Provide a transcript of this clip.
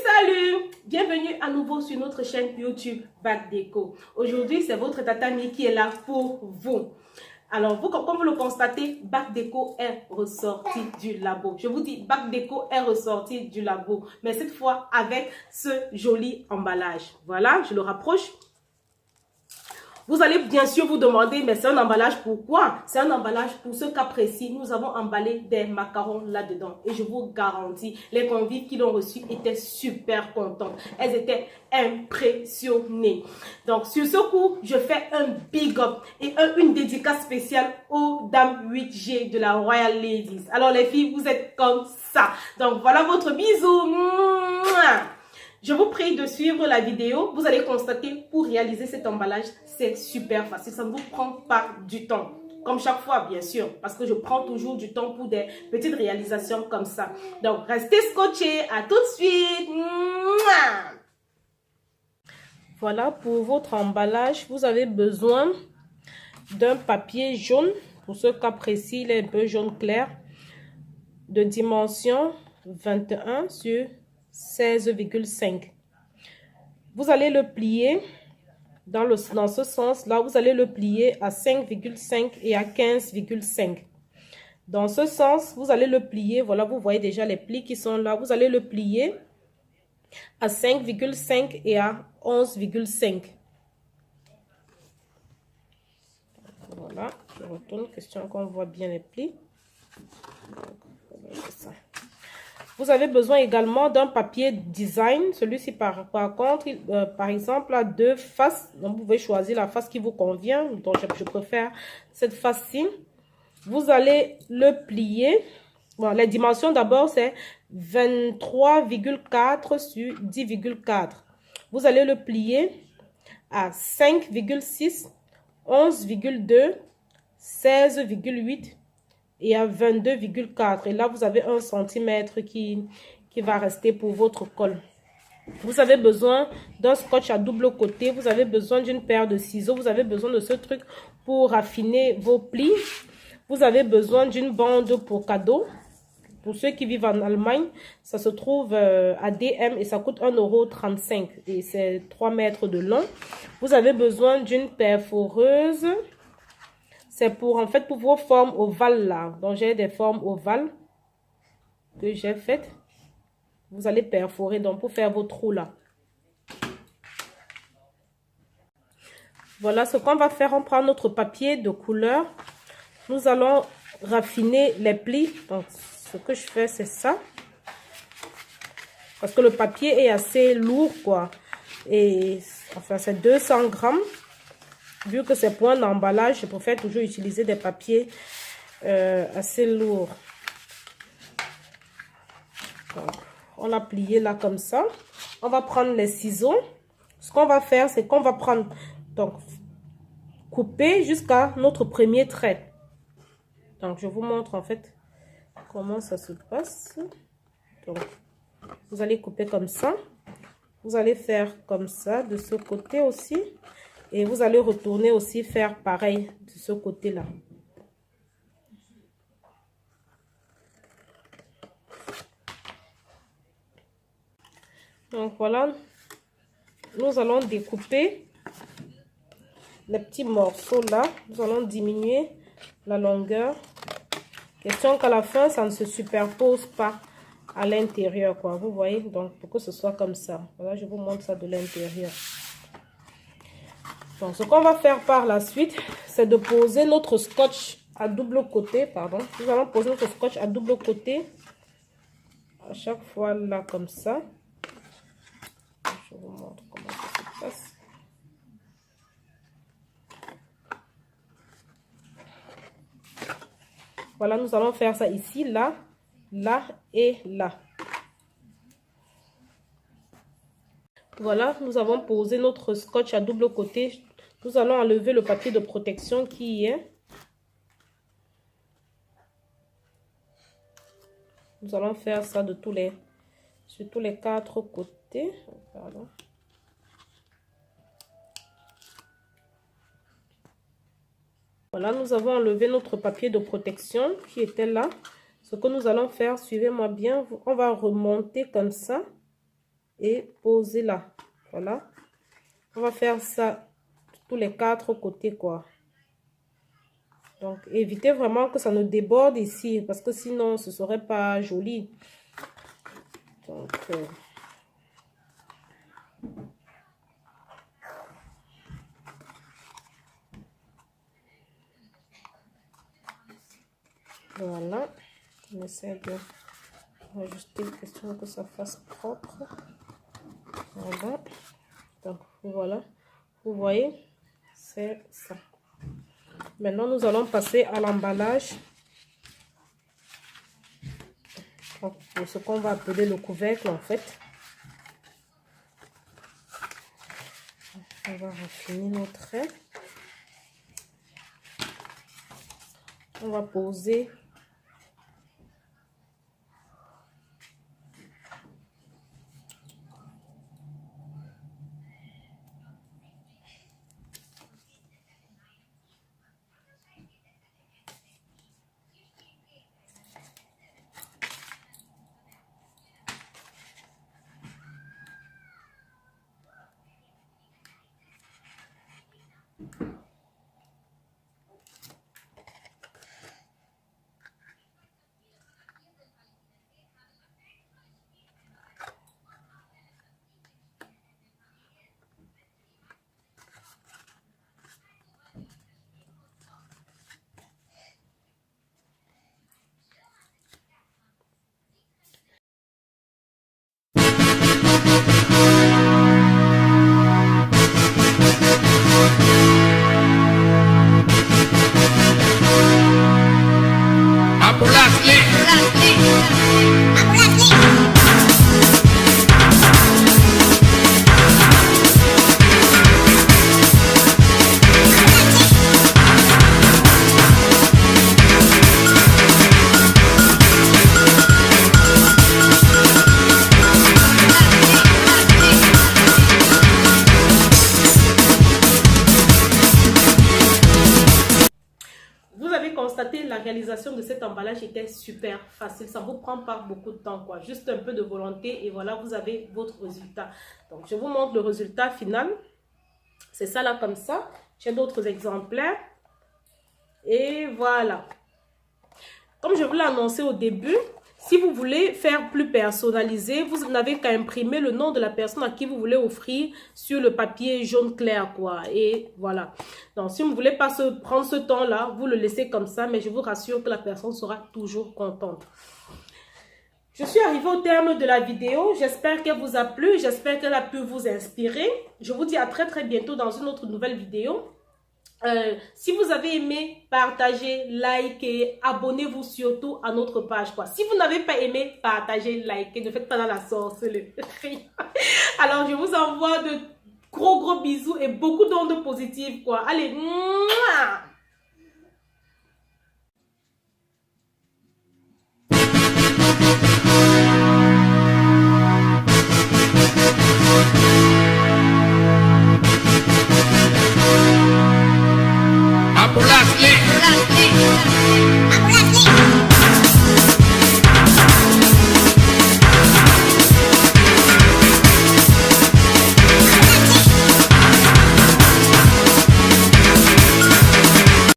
Salut! Bienvenue à nouveau sur notre chaîne YouTube Bac Déco. Aujourd'hui, c'est votre Tata Mi qui est là pour vous. Alors, comme vous le constatez, Bac Déco est ressorti du labo. Je vous dis, Bac Déco est ressorti du labo, mais cette fois avec ce joli emballage. Voilà, je le rapproche. Vous allez bien sûr vous demander, mais c'est un emballage pourquoi? C'est un emballage pour ce cas précis. Nous avons emballé des macarons là-dedans. Et je vous garantis, les convives qui l'ont reçu étaient super contents. Elles étaient impressionnées. Donc, sur ce coup, je fais un big up et une dédicace spéciale aux dames 8G de la Royal Ladies. Alors, les filles, vous êtes comme ça. Donc, voilà votre bisou. Mouah. Je vous prie de suivre la vidéo. Vous allez constater, pour réaliser cet emballage, c'est super facile. Ça ne vous prend pas du temps. Comme chaque fois, bien sûr. Parce que je prends toujours du temps pour des petites réalisations comme ça. Donc, restez scotchés. À tout de suite. Mouah. Voilà, pour votre emballage, vous avez besoin d'un papier jaune. Pour ce cas précis, il est un peu jaune clair. De dimension 21 sur 16,5. Vous allez le plier dans ce sens-là. Vous allez le plier à 5,5 et à 15,5. Dans ce sens, vous allez le plier. Voilà, vous voyez déjà les plis qui sont là. Vous allez le plier à 5,5 et à 11,5. Voilà, je retourne. Question qu'on voit bien les plis. C'est ça. Vous avez besoin également d'un papier design. Celui-ci, par contre, par exemple, a deux faces. Donc, vous pouvez choisir la face qui vous convient. Donc, je préfère cette face-ci. Vous allez le plier. Bon, les dimensions d'abord, c'est 23,4 sur 10,4. Vous allez le plier à 5,6, 11,2, 16,8. Et à 22,4. Et là, vous avez 1 cm qui va rester pour votre colle. Vous avez besoin d'un scotch à double côté. Vous avez besoin d'une paire de ciseaux. Vous avez besoin de ce truc pour affiner vos plis. Vous avez besoin d'une bande pour cadeau. Pour ceux qui vivent en Allemagne, ça se trouve à DM et ça coûte 1,35 € et c'est 3 mètres de long. Vous avez besoin d'une perforeuse. C'est pour, en fait, pour vos formes ovales là. Donc, j'ai des formes ovales que j'ai faites. Vous allez perforer, donc, pour faire vos trous là. Voilà ce qu'on va faire. On prend notre papier de couleur. Nous allons raffiner les plis. Donc, ce que je fais, c'est ça. Parce que le papier est assez lourd, quoi. Et, enfin, c'est 200 grammes. Vu que c'est pour un emballage, je préfère toujours utiliser des papiers assez lourds. Donc, on l'a plié là comme ça. On va prendre les ciseaux. Ce qu'on va faire, c'est qu'on va prendre, donc, couper jusqu'à notre premier trait. Donc, je vous montre en fait comment ça se passe. Donc, vous allez couper comme ça. Vous allez faire comme ça de ce côté aussi. Et vous allez retourner aussi faire pareil de ce côté-là. Donc voilà, nous allons découper les petits morceaux là. Nous allons diminuer la longueur. Question qu'à la fin, ça ne se superpose pas à l'intérieur, quoi. Vous voyez, donc pour que ce soit comme ça. Voilà, je vous montre ça de l'intérieur. Donc, ce qu'on va faire par la suite, c'est de poser notre scotch à double côté, pardon. Nous allons poser notre scotch à double côté à chaque fois là, comme ça. Je vous montre comment ça se passe. Voilà, nous allons faire ça ici, là, là et là. Voilà, nous avons posé notre scotch à double côté. Nous allons enlever le papier de protection qui y est. Nous allons faire ça sur tous les 4 côtés. Pardon. Voilà, nous avons enlevé notre papier de protection qui était là. Ce que nous allons faire, suivez-moi bien, on va remonter comme ça. et poser là. Voilà. On va faire ça tous les 4 côtés, quoi. Donc, évitez vraiment que ça ne déborde ici, parce que sinon, ce serait pas joli. Donc, voilà. On essaie de ajuster, question que ça fasse propre. Voilà. Donc, voilà. Vous voyez, c'est ça. Maintenant, nous allons passer à l'emballage. Ce qu'on va appeler le couvercle, en fait. On va raffiner nos traits. On va poser la réalisation de cet emballage était super facile. Ça ne vous prend pas beaucoup de temps, quoi. Juste un peu de volonté et voilà, vous avez votre résultat. Donc, je vous montre le résultat final. C'est ça là, comme ça. J'ai d'autres exemplaires. Et voilà. Comme je vous l'ai annoncé au début, si vous voulez faire plus personnalisé, vous n'avez qu'à imprimer le nom de la personne à qui vous voulez offrir sur le papier jaune clair, quoi. Et voilà. Donc, si vous ne voulez pas prendre ce temps-là, vous le laissez comme ça, mais je vous rassure que la personne sera toujours contente. Je suis arrivée au terme de la vidéo. J'espère qu'elle vous a plu. J'espère qu'elle a pu vous inspirer. Je vous dis à très bientôt dans une autre nouvelle vidéo. Si vous avez aimé, partagez, likez, abonnez-vous surtout à notre page, quoi. Si vous n'avez pas aimé, partagez, likez, ne faites pas dans la sorcellerie. Alors, je vous envoie de gros bisous et beaucoup d'ondes positives, quoi. Allez, mouah! Por las